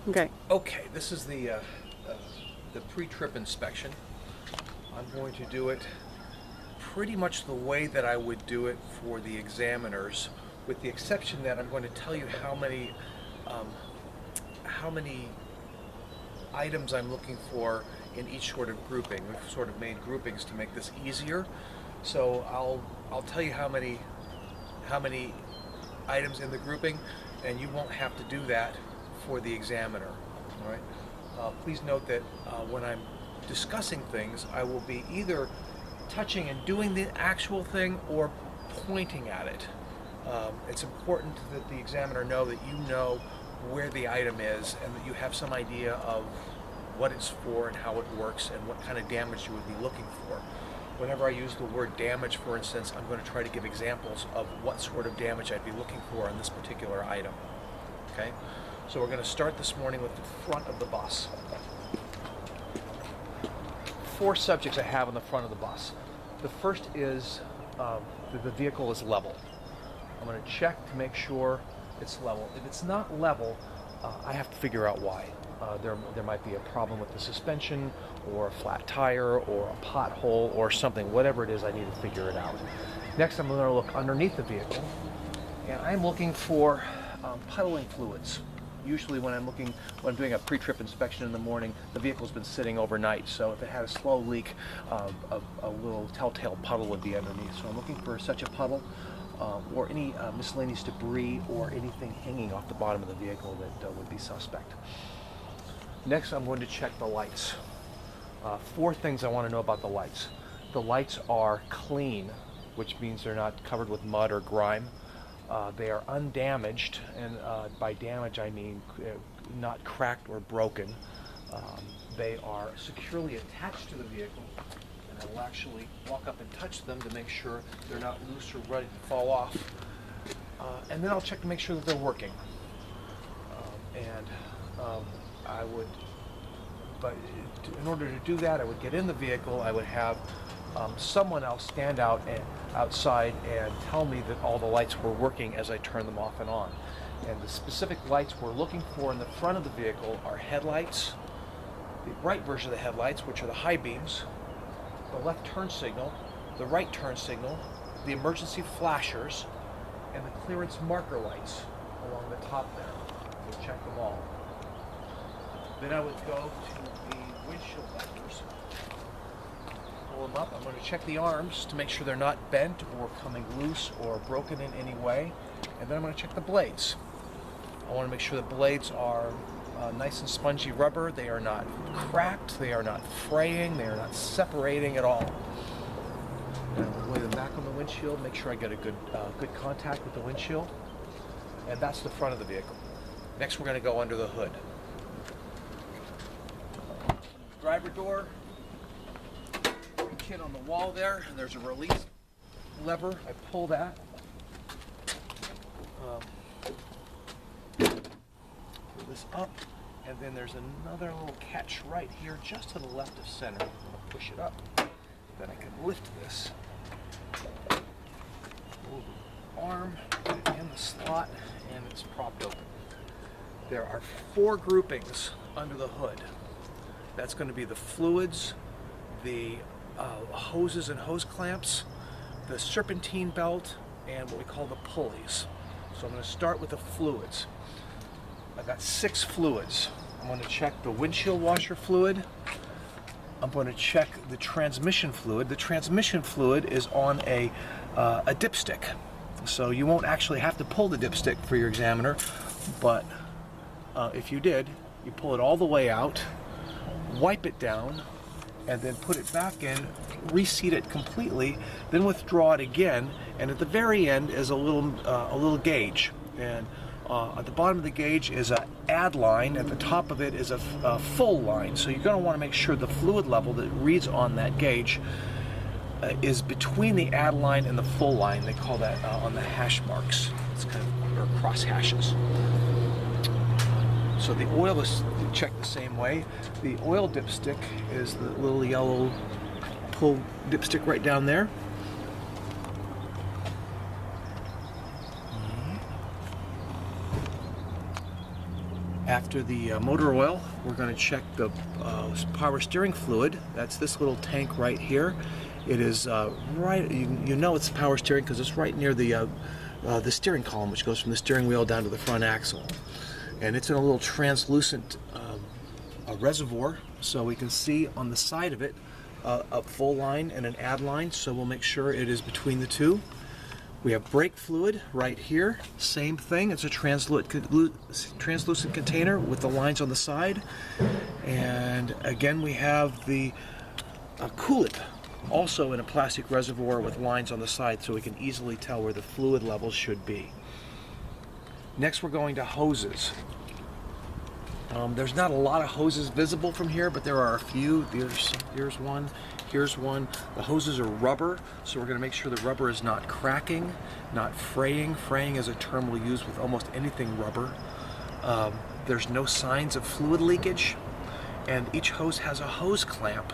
Okay. Okay, this is the pre-trip inspection. I'm going to do it pretty much the way that I would do it for the examiners, with the exception that I'm going to tell you how many items I'm looking for in each sort of grouping. We've sort of made groupings to make this easier. So I'll tell you how many items in the grouping, and you won't have to do that for the examiner. All right. Please note that when I'm discussing things, I will be either touching and doing the actual thing or pointing at it. It's important that the examiner know that you know where the item is and that you have some idea of what it's for and how it works and what kind of damage you would be looking for. Whenever I use the word damage, for instance, I'm going to try to give examples of what sort of damage I'd be looking for on this particular item. Okay? So we're going to start this morning with the front of the bus. 4 subjects I have on the front of the bus. The first is the vehicle is level. I'm going to check to make sure it's level. If it's not level, I have to figure out why. There might be a problem with the suspension, or a flat tire, or a pothole, or something. Whatever it is, I need to figure it out. Next, I'm going to look underneath the vehicle, and I'm looking for puddling fluids. Usually when I'm doing a pre-trip inspection in the morning, the vehicle's been sitting overnight, so if it had a slow leak, a little telltale puddle would be underneath. So I'm looking for such a puddle, or any miscellaneous debris or anything hanging off the bottom of the vehicle that would be suspect. Next, I'm going to check the lights. 4 things I want to know about the lights. The lights are clean, which means they're not covered with mud or grime. They are undamaged, and by damage I mean not cracked or broken. They are securely attached to the vehicle, and I will actually walk up and touch them to make sure they're not loose or ready to fall off. And then I'll check to make sure that they're working. But in order to do that, I would get in the vehicle. I would have someone else stand outside and tell me that all the lights were working as I turn them off and on. And the specific lights we're looking for in the front of the vehicle are headlights, the bright version of the headlights, which are the high beams, the left turn signal, the right turn signal, the emergency flashers, and the clearance marker lights along the top there. We'll check them all. Then I would go to the windshield wipers. Pull them up. I'm going to check the arms to make sure they're not bent or coming loose or broken in any way. And then I'm going to check the blades. I want to make sure the blades are nice and spongy rubber. They are not cracked. They are not fraying. They are not separating at all. And I'm going to lay them back on the windshield, make sure I get a good contact with the windshield. And that's the front of the vehicle. Next, we're going to go under the hood. Driver door, kit on the wall there, and there's a release lever. I pull that. Pull this up, and then there's another little catch right here, just to the left of center. I'm going to push it up. Then I can lift this. Pull the arm, put it in the slot, and it's propped open. There are 4 groupings under the hood. That's going to be the fluids, the hoses and hose clamps, the serpentine belt, and what we call the pulleys. So I'm going to start with the fluids. I've got 6 fluids. I'm going to check the windshield washer fluid. I'm going to check the transmission fluid. The transmission fluid is on a dipstick. So you won't actually have to pull the dipstick for your examiner, but if you did, you pull it all the way out, wipe it down, and then put it back in, reseat it completely, then withdraw it again, and at the very end is a little gauge. And at the bottom of the gauge is an add line, at the top of it is a full line. So you're going to want to make sure the fluid level that reads on that gauge is between the add line and the full line. They call that on the hash marks. It's kind of, or cross hashes. So the oil is checked the same way. The oil dipstick is the little yellow pull dipstick right down there. After the motor oil, we're going to check the power steering fluid. That's this little tank right here. It is right, you know it's power steering because it's right near the steering column, which goes from the steering wheel down to the front axle. And it's in a little translucent a reservoir, so we can see on the side of it a full line and an add line, so we'll make sure it is between the two. We have brake fluid right here, same thing, it's a translucent container with the lines on the side. And again we have the coolant, also in a plastic reservoir with lines on the side, so we can easily tell where the fluid levels should be. Next we're going to hoses. There's not a lot of hoses visible from here, but there are a few. Here's one, here's one. The hoses are rubber, so we're going to make sure the rubber is not cracking, not fraying. Fraying is a term we'll use with almost anything rubber. There's no signs of fluid leakage, and each hose has a hose clamp.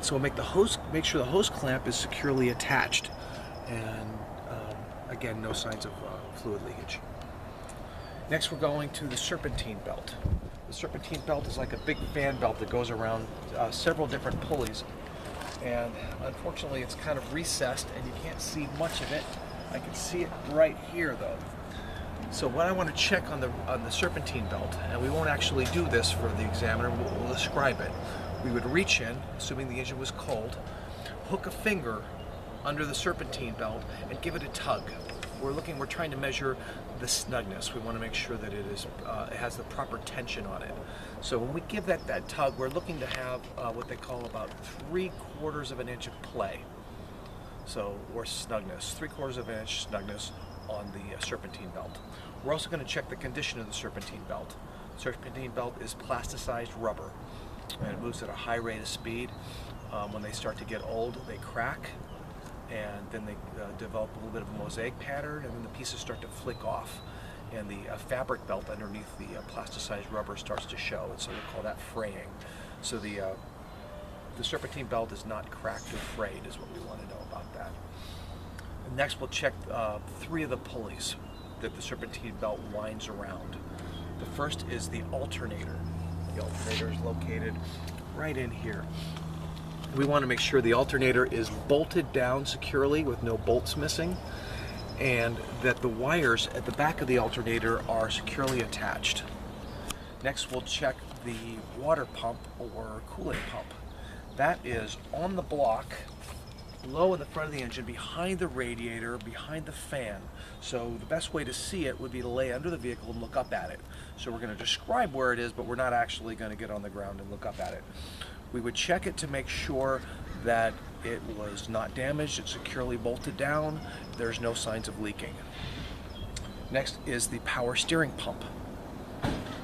So we'll make sure the hose clamp is securely attached, and again, no signs of fluid leakage. Next, we're going to the serpentine belt. The serpentine belt is like a big fan belt that goes around several different pulleys, and unfortunately it's kind of recessed and you can't see much of it. I can see it right here though. So what I want to check on the serpentine belt, and we won't actually do this for the examiner, we'll describe it. We would reach in, assuming the engine was cold, hook a finger under the serpentine belt and give it a tug. We're trying to measure the snugness. We want to make sure that it has the proper tension on it. So when we give that tug, we're looking to have what they call about 3/4 of an inch of play. So, or snugness, 3/4 of an inch snugness on the serpentine belt. We're also going to check the condition of the serpentine belt. The serpentine belt is plasticized rubber, and it moves at a high rate of speed. When they start to get old, they crack, and then they develop a little bit of a mosaic pattern, and then the pieces start to flick off, and the fabric belt underneath the plasticized rubber starts to show, and so we call that fraying. So the serpentine belt is not cracked or frayed is what we want to know about that. And next we'll check 3 of the pulleys that the serpentine belt winds around. The first is the alternator. The alternator is located right in here. We want to make sure the alternator is bolted down securely with no bolts missing, and that the wires at the back of the alternator are securely attached. Next we'll check the water pump or coolant pump. That is on the block, low in the front of the engine, behind the radiator, behind the fan. So the best way to see it would be to lay under the vehicle and look up at it. So we're going to describe where it is, but we're not actually going to get on the ground and look up at it. We would check it to make sure that it was not damaged, it's securely bolted down, there's no signs of leaking. Next is the power steering pump.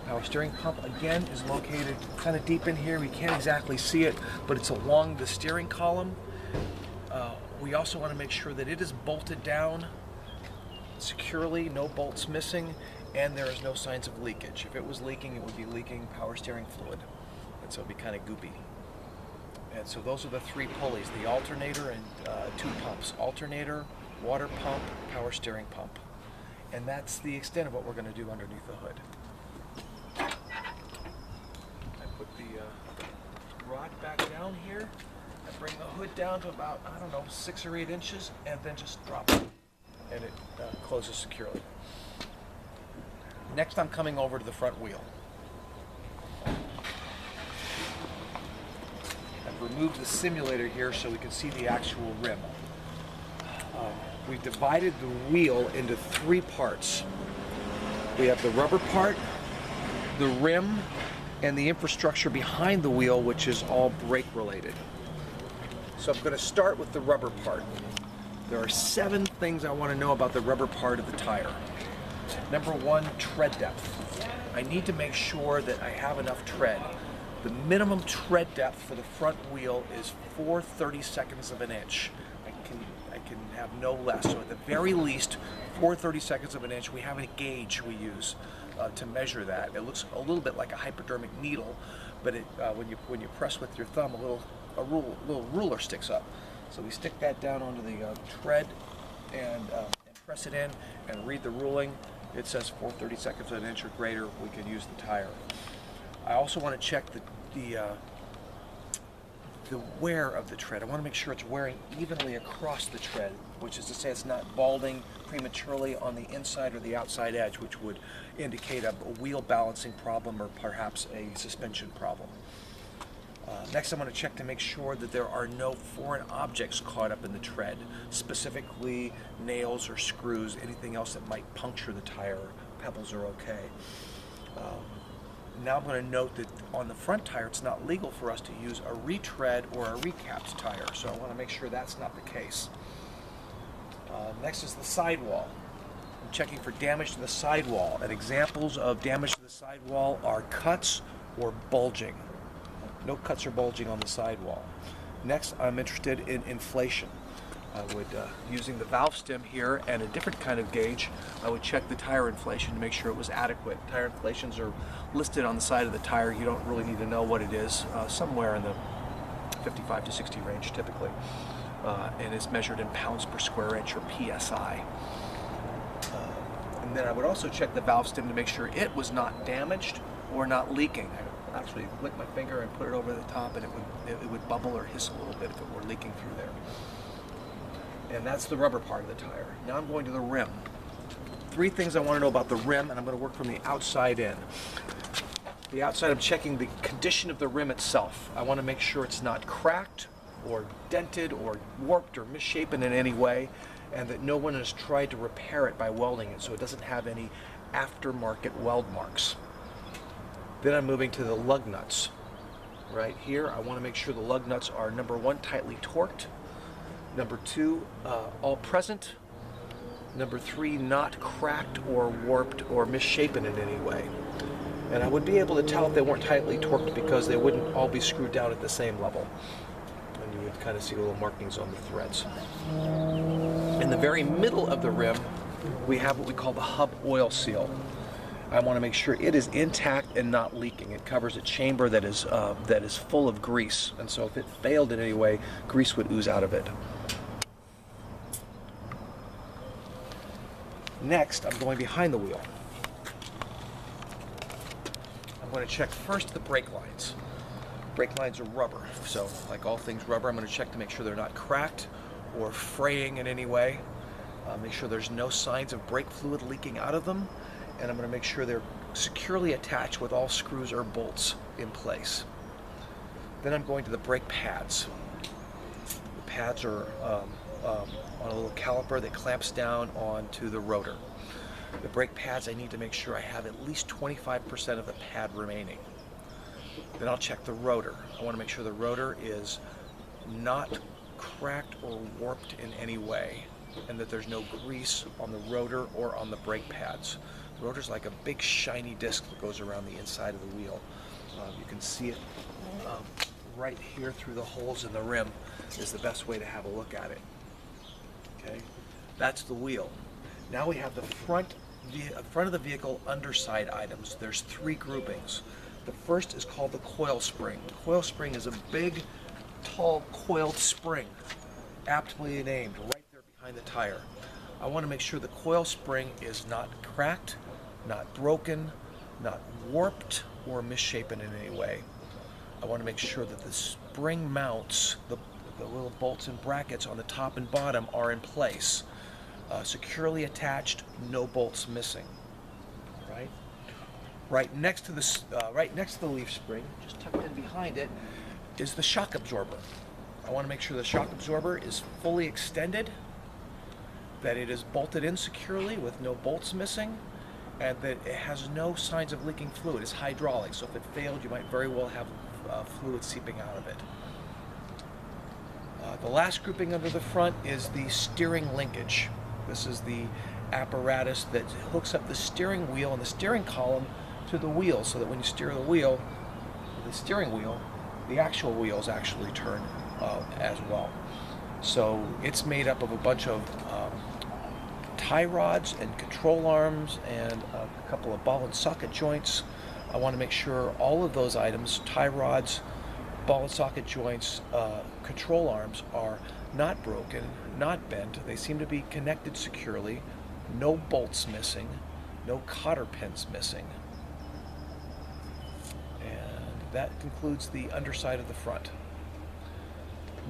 Power steering pump again is located kind of deep in here. We can't exactly see it, but it's along the steering column. We also want to make sure that it is bolted down securely, no bolts missing, and there is no signs of leakage. If it was leaking, it would be leaking power steering fluid, and so it would be kind of goopy. And so those are the 3 pulleys, the alternator and 2 pumps. Alternator, water pump, power steering pump. And that's the extent of what we're going to do underneath the hood. I put the rod back down here. I bring the hood down to about, 6 or 8 inches, and then just drop it. And it closes securely. Next I'm coming over to the front wheel. Remove the simulator here so we can see the actual rim. We've divided the wheel into 3 parts. We have the rubber part, the rim, and the infrastructure behind the wheel, which is all brake related. So I'm going to start with the rubber part. There are 7 things I want to know about the rubber part of the tire. Number 1, tread depth. I need to make sure that I have enough tread. The minimum tread depth for the front wheel is 4/32 of an inch. I can have no less. So at the very least, 4/32 of an inch. We have a gauge we use to measure that. It looks a little bit like a hypodermic needle, but when you press with your thumb, a little ruler sticks up. So we stick that down onto the tread and press it in and read the ruling. it says 4/32 of an inch or greater, we can use the tire. I also want to check the wear of the tread. I want to make sure it's wearing evenly across the tread, which is to say it's not balding prematurely on the inside or the outside edge, which would indicate a wheel balancing problem or perhaps a suspension problem. Next, I'm going to check to make sure that there are no foreign objects caught up in the tread, specifically nails or screws, anything else that might puncture the tire. Pebbles are okay. Now I'm going to note that on the front tire, it's not legal for us to use a retread or a recapped tire, so I want to make sure that's not the case. Next is the sidewall. I'm checking for damage to the sidewall, and examples of damage to the sidewall are cuts or bulging. No cuts or bulging on the sidewall. Next, I'm interested in inflation. I would, using the valve stem here and a different kind of gauge, I would check the tire inflation to make sure it was adequate. Tire inflations are listed on the side of the tire. You don't really need to know what it is, somewhere in the 55 to 60 range typically. And it's measured in pounds per square inch or PSI. And then I would also check the valve stem to make sure it was not damaged or not leaking. I actually lick my finger and put it over the top, and it would bubble or hiss a little bit if it were leaking through there. And that's the rubber part of the tire. Now I'm going to the rim. Three things I want to know about the rim, and I'm going to work from the outside in. The outside, I'm checking the condition of the rim itself. I want to make sure it's not cracked or dented or warped or misshapen in any way, and that no one has tried to repair it by welding it, so it doesn't have any aftermarket weld marks. Then I'm moving to the lug nuts. Right here, I want to make sure the lug nuts are, number one, tightly torqued, number two, all present, number three, not cracked or warped or misshapen in any way. And I would be able to tell if they weren't tightly torqued because they wouldn't all be screwed down at the same level. And you would kind of see little markings on the threads. In the very middle of the rim, we have what we call the hub oil seal. I want to make sure it is intact and not leaking. It covers a chamber that is full of grease, and so if it failed in any way, grease would ooze out of it. Next, I'm going behind the wheel. I'm going to check first the brake lines. Brake lines are rubber, so like all things rubber, I'm going to check to make sure they're not cracked or fraying in any way. Make sure there's no signs of brake fluid leaking out of them. And I'm going to make sure they're securely attached with all screws or bolts in place. Then I'm going to the brake pads. The pads are on a little caliper that clamps down onto the rotor. The brake pads, I need to make sure I have at least 25% of the pad remaining. Then I'll check the rotor. I want to make sure the rotor is not cracked or warped in any way, and that there's no grease on the rotor or on the brake pads. The rotor's like a big shiny disc that goes around the inside of the wheel. You can see it right here through the holes in the rim is the best way to have a look at it. Okay, that's the wheel. Now we have the front of the vehicle underside items. There's three groupings. The first is called the coil spring. The coil spring is a big, tall, coiled spring, aptly named, right there behind the tire. I want to make sure the coil spring is not cracked, not broken, not warped or misshapen in any way. I want to make sure that the spring mounts, the little bolts and brackets on the top and bottom are in place, securely attached, no bolts missing. Right next to the leaf spring, just tucked in behind it, is the shock absorber. I want to make sure the shock absorber is fully extended, that it is bolted in securely with no bolts missing, and that it has no signs of leaking fluid. It's hydraulic, so if it failed, you might very well have fluid seeping out of it. The last grouping under the front is the steering linkage. This is the apparatus that hooks up the steering wheel and the steering column to the wheel, so that when you steer the steering wheel, the actual wheels actually turn as well. So it's made up of a bunch of tie rods and control arms and a couple of ball and socket joints. I want to make sure all of those items, tie rods, ball and socket joints, control arms, are not broken, not bent. They seem to be connected securely, no bolts missing, No cotter pins missing. And that concludes the underside of the front.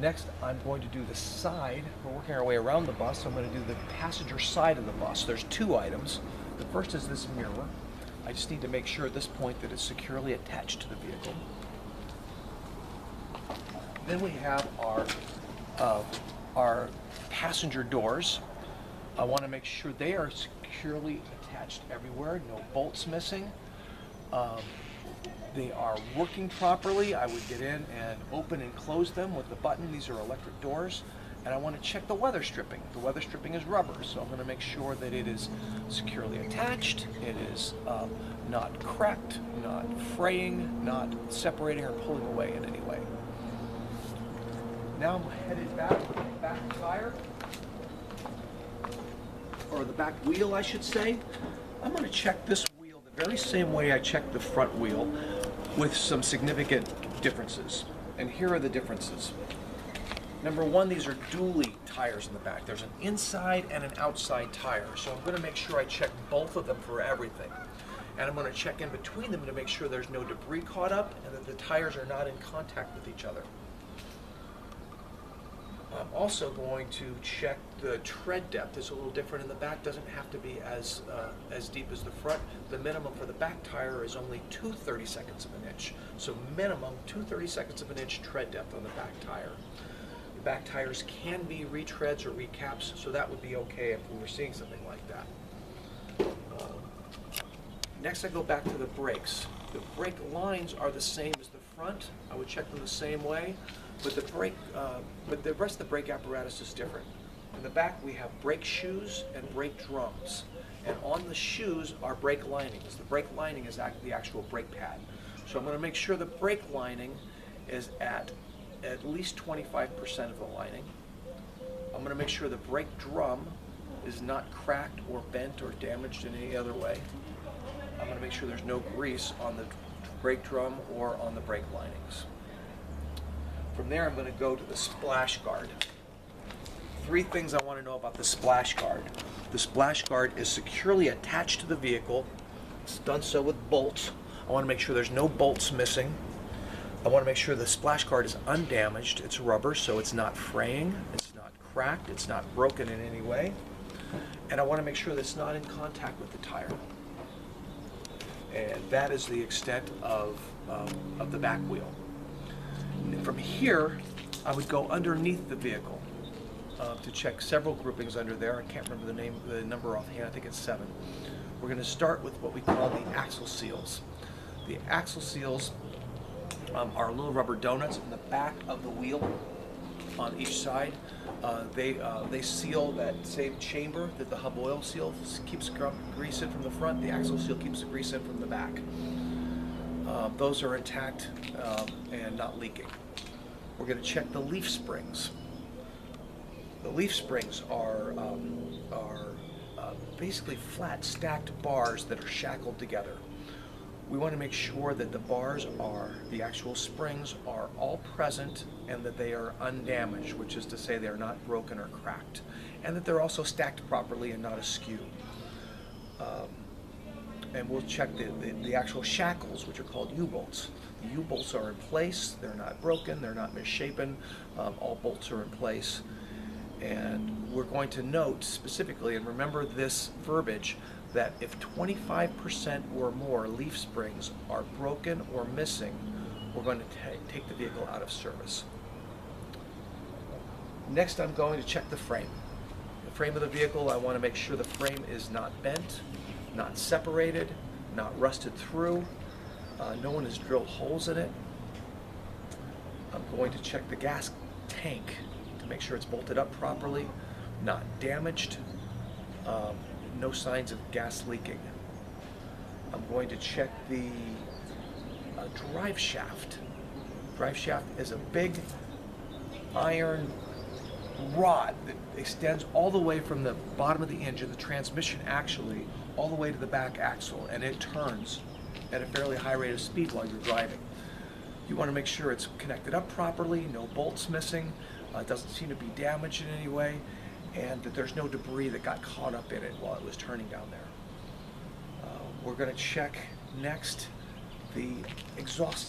Next, I'm going to do the side. We're working our way around the bus, so I'm going to do the passenger side of the bus. There's two items. The first is this mirror. I just need to make sure at this point that it's securely attached to the vehicle. Then we have our passenger doors. I want to make sure they are securely attached everywhere, no bolts missing. They are working properly. I would get in and open and close them with the button. These are electric doors. And I want to check the weather stripping. The weather stripping is rubber, so I'm going to make sure that it is securely attached, it is not cracked, not fraying, not separating or pulling away in any way. Now I'm headed back to the back tire, or the back wheel I should say. I'm going to check this wheel the very same way I checked the front wheel, with some significant differences. And here are the differences. Number one, these are dually tires in the back. There's an inside and an outside tire. So I'm going to make sure I check both of them for everything. And I'm going to check in between them to make sure there's no debris caught up and that the tires are not in contact with each other. I'm also going to check the tread depth. It's a little different in the back. Doesn't have to be as deep as the front. The minimum for the back tire is only 2 32nds of an inch. So minimum 2 32nds of an inch tread depth on the back tire. The back tires can be retreads or recaps, so that would be okay if we were seeing something like that. Next I go back to the brakes. The brake lines are the same as the front. I would check them the same way. But the rest of the brake apparatus is different. In the back we have brake shoes and brake drums. And on the shoes are brake linings. The brake lining is the actual brake pad. So I'm going to make sure the brake lining is at least 25% of the lining. I'm going to make sure the brake drum is not cracked or bent or damaged in any other way. I'm going to make sure there's no grease on the brake drum or on the brake linings. From there, I'm going to go to the splash guard. 3 things I want to know about the splash guard. The splash guard is securely attached to the vehicle. It's done so with bolts. I want to make sure there's no bolts missing. I want to make sure the splash guard is undamaged. It's rubber, so it's not fraying, it's not cracked, it's not broken in any way. And I want to make sure that it's not in contact with the tire. And that is the extent of the back wheel. From here, I would go underneath the vehicle to check several groupings under there. I can't remember the number offhand. I think it's 7. We're going to start with what we call the axle seals. The axle seals are little rubber donuts in the back of the wheel on each side. They seal that same chamber that the hub oil seal keeps grease in from the front. The axle seal keeps the grease in from the back. Those are intact and not leaking. We're going to check the leaf springs. The leaf springs are basically flat stacked bars that are shackled together. We want to make sure that the actual springs are all present and that they are undamaged, which is to say they are not broken or cracked, and that they're also stacked properly and not askew. And we'll check the actual shackles, which are called U-bolts. The U-bolts are in place, they're not broken, they're not misshapen, all bolts are in place. And we're going to note specifically, and remember this verbiage, that if 25% or more leaf springs are broken or missing, we're going to take the vehicle out of service. Next, I'm going to check the frame. The frame of the vehicle, I want to make sure the frame is not bent, not separated, not rusted through. No one has drilled holes in it. I'm going to check the gas tank to make sure it's bolted up properly, not damaged, no signs of gas leaking. I'm going to check the drive shaft. Drive shaft is a big iron rod that extends all the way from the bottom of the engine, the transmission actually, all the way to the back axle, and it turns at a fairly high rate of speed while you're driving. You want to make sure it's connected up properly, no bolts missing, it doesn't seem to be damaged in any way, and that there's no debris that got caught up in it while it was turning down there. We're going to check next the exhaust